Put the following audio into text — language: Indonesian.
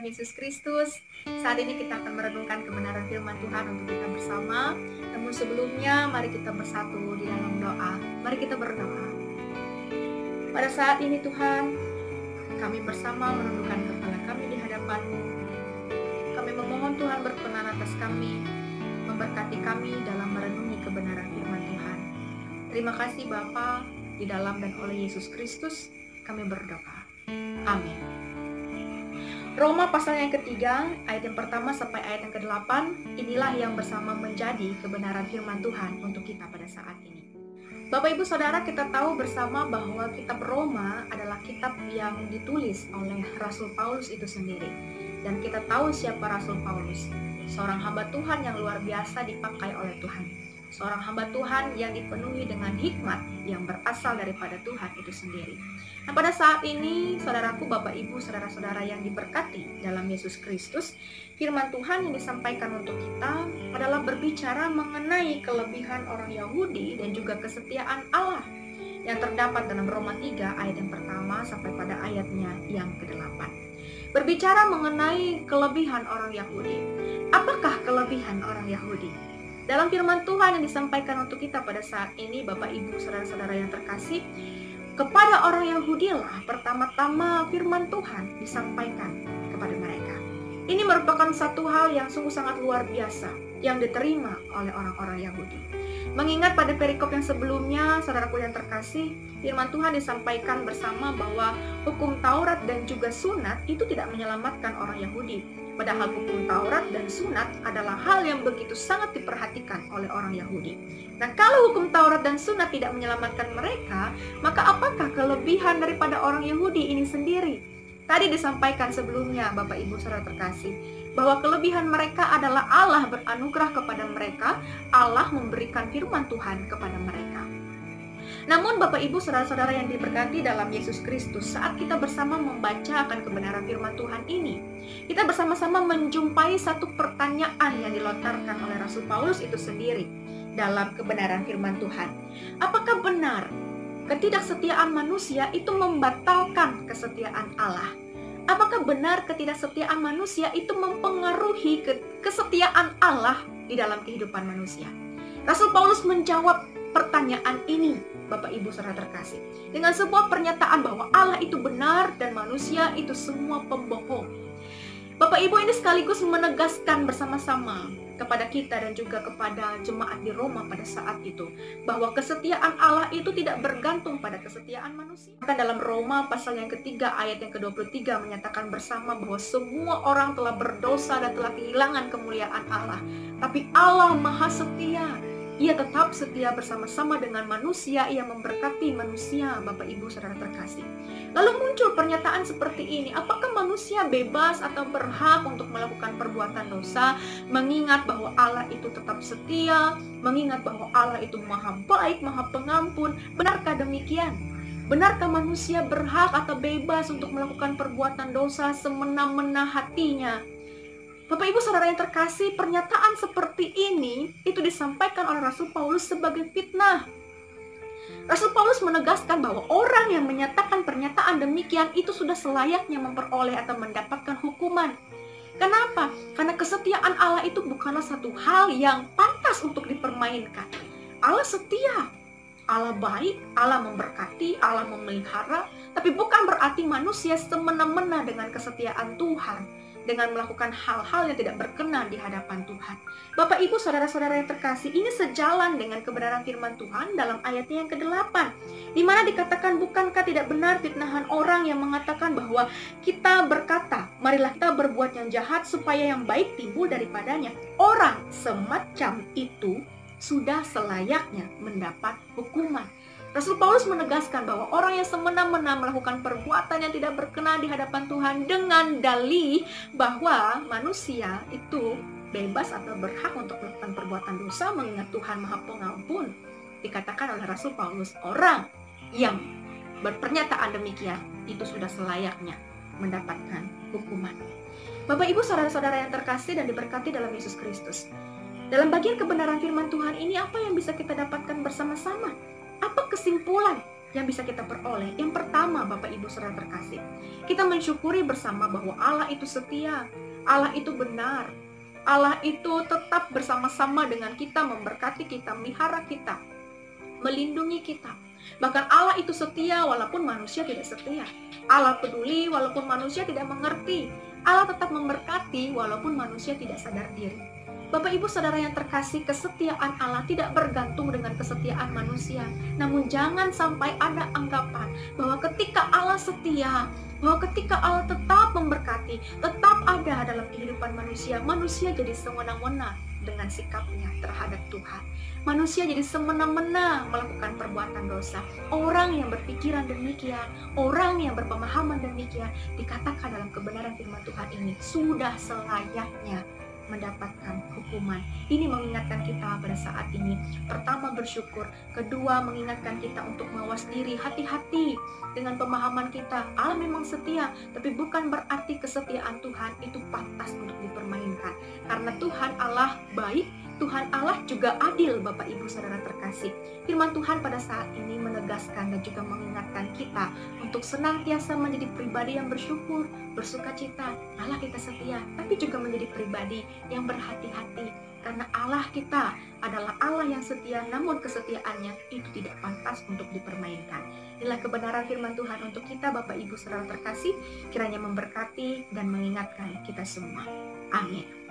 Yesus Kristus. Saat ini kita akan merenungkan kebenaran firman Tuhan untuk kita bersama. Namun sebelumnya, mari kita bersatu di dalam doa. Mari kita berdoa. Pada saat ini Tuhan, kami bersama menundukkan kepala kami di hadapan-Mu. Kami memohon Tuhan berkenan atas kami, memberkati kami dalam merenungi kebenaran firman Tuhan. Terima kasih Bapa, di dalam dan oleh Yesus Kristus kami berdoa. Amin. Roma pasal yang ketiga, ayat yang pertama sampai ayat yang ke-8, inilah yang bersama menjadi kebenaran firman Tuhan untuk kita pada saat ini. Bapak Ibu Saudara, kita tahu bersama bahwa kitab Roma adalah kitab yang ditulis oleh Rasul Paulus itu sendiri. Dan kita tahu siapa Rasul Paulus, seorang hamba Tuhan yang luar biasa dipakai oleh Tuhan. Seorang hamba Tuhan yang dipenuhi dengan hikmat yang berasal daripada Tuhan itu sendiri. Nah, pada saat ini, saudaraku, Bapak Ibu, saudara-saudara yang diberkati dalam Yesus Kristus, firman Tuhan yang disampaikan untuk kita adalah berbicara mengenai kelebihan orang Yahudi dan juga kesetiaan Allah yang terdapat dalam Roma 3 ayat yang pertama sampai pada ayatnya yang ke-8. Berbicara mengenai kelebihan orang Yahudi. Apakah kelebihan orang Yahudi? Dalam firman Tuhan yang disampaikan untuk kita pada saat ini, Bapak Ibu saudara-saudara yang terkasih, kepada orang Yahudi lah pertama-tama firman Tuhan disampaikan kepada mereka. Ini merupakan satu hal yang sungguh sangat luar biasa yang diterima oleh orang-orang Yahudi. Mengingat pada perikop yang sebelumnya, saudaraku yang terkasih, firman Tuhan disampaikan bersama bahwa hukum Taurat dan juga sunat itu tidak menyelamatkan orang Yahudi. Padahal hukum Taurat dan sunat adalah hal yang begitu sangat diperhatikan oleh orang Yahudi. Nah, kalau hukum Taurat dan sunat tidak menyelamatkan mereka, maka apakah kelebihan daripada orang Yahudi ini sendiri? Tadi disampaikan sebelumnya, Bapak Ibu saudara terkasih, bahwa kelebihan mereka adalah Allah beranugerah kepada mereka, Allah memberikan firman Tuhan kepada mereka. Namun Bapak Ibu saudara-saudara yang diberkati dalam Yesus Kristus, saat kita bersama membaca akan kebenaran firman Tuhan ini, kita bersama-sama menjumpai satu pertanyaan yang dilontarkan oleh Rasul Paulus itu sendiri dalam kebenaran firman Tuhan. Apakah benar ketidaksetiaan manusia itu membatalkan kesetiaan Allah? Apakah benar ketidaksetiaan manusia itu mempengaruhi kesetiaan Allah di dalam kehidupan manusia? Rasul Paulus menjawab pertanyaan ini, Bapak Ibu saudara terkasih, dengan sebuah pernyataan bahwa Allah itu benar dan manusia itu semua pembohong. Bapak Ibu ini sekaligus menegaskan bersama-sama kepada kita dan juga kepada jemaat di Roma pada saat itu, bahwa kesetiaan Allah itu tidak bergantung pada kesetiaan manusia. Maka dalam Roma pasal yang ketiga ayat yang ke-23 menyatakan bersama bahwa semua orang telah berdosa dan telah kehilangan kemuliaan Allah. Tapi Allah Maha Setia. Ia tetap setia bersama-sama dengan manusia, ia memberkati manusia, Bapak Ibu saudara terkasih. Lalu muncul pernyataan seperti ini, apakah manusia bebas atau berhak untuk melakukan perbuatan dosa, mengingat bahwa Allah itu tetap setia, mengingat bahwa Allah itu maha baik, maha pengampun? Benarkah demikian? Benarkah manusia berhak atau bebas untuk melakukan perbuatan dosa semena-mena hatinya? Bapak Ibu saudara yang terkasih, pernyataan seperti ini itu disampaikan oleh Rasul Paulus sebagai fitnah. Rasul Paulus menegaskan bahwa orang yang menyatakan pernyataan demikian itu sudah selayaknya memperoleh atau mendapatkan hukuman. Kenapa? Karena kesetiaan Allah itu bukanlah satu hal yang pantas untuk dipermainkan. Allah setia, Allah baik, Allah memberkati, Allah memelihara, tapi bukan berarti manusia semena-mena dengan kesetiaan Tuhan, dengan melakukan hal-hal yang tidak berkenan di hadapan Tuhan. Bapak Ibu saudara-saudara yang terkasih, ini sejalan dengan kebenaran firman Tuhan dalam ayatnya yang ke-8, di mana dikatakan, bukankah tidak benar fitnahan orang yang mengatakan bahwa kita berkata, marilah kita berbuat yang jahat supaya yang baik timbul daripadanya. Orang semacam itu sudah selayaknya mendapat hukuman. Rasul Paulus menegaskan bahwa orang yang semena-mena melakukan perbuatan yang tidak berkenan di hadapan Tuhan dengan dalih bahwa manusia itu bebas atau berhak untuk melakukan perbuatan dosa mengingat Tuhan Maha Pengampun. Dikatakan oleh Rasul Paulus, orang yang berpernyataan demikian itu sudah selayaknya mendapatkan hukuman. Bapak Ibu saudara-saudara yang terkasih dan diberkati dalam Yesus Kristus, dalam bagian kebenaran firman Tuhan ini apa yang bisa kita dapatkan bersama-sama? Apa kesimpulan yang bisa kita peroleh. Yang pertama, Bapak Ibu Saudara terkasih, kita mensyukuri bersama bahwa Allah itu setia, Allah itu benar, Allah itu tetap bersama-sama dengan kita, memberkati kita, melihara kita, melindungi kita. Bahkan Allah itu setia walaupun manusia tidak setia. Allah peduli walaupun manusia tidak mengerti. Allah tetap memberkati walaupun manusia tidak sadar diri. Bapak Ibu Saudara yang terkasih, kesetiaan Allah tidak bergantung dengan kesetiaan manusia. Namun jangan sampai ada anggapan bahwa ketika Allah setia, bahwa ketika Allah tetap memberkati, tetap ada dalam kehidupan manusia, manusia jadi sewenang-wenang dengan sikapnya terhadap Tuhan. Manusia jadi semena-mena melakukan perbuatan dosa. Orang yang berpikiran demikian, orang yang berpemahaman demikian, dikatakan dalam kebenaran firman Tuhan ini sudah selayaknya mendapatkan hukuman. Ini mengingatkan kita pada saat ini. Pertama, bersyukur. Kedua, mengingatkan kita untuk mawas diri. Hati-hati dengan pemahaman kita. Allah memang setia, tapi bukan berarti kesetiaan Tuhan itu pantas untuk dipermainkan. Karena Tuhan Allah baik, Tuhan Allah juga adil, Bapak Ibu Saudara terkasih. Firman Tuhan pada saat ini menegaskan dan juga mengingatkan kita untuk senantiasa menjadi pribadi yang bersyukur, bersukacita. Allah kita setia, tapi juga menjadi pribadi yang berhati-hati. Karena Allah kita adalah Allah yang setia, namun kesetiaannya itu tidak pantas untuk dipermainkan. Inilah kebenaran firman Tuhan untuk kita, Bapak Ibu Saudara terkasih, kiranya memberkati dan mengingatkan kita semua. Amin.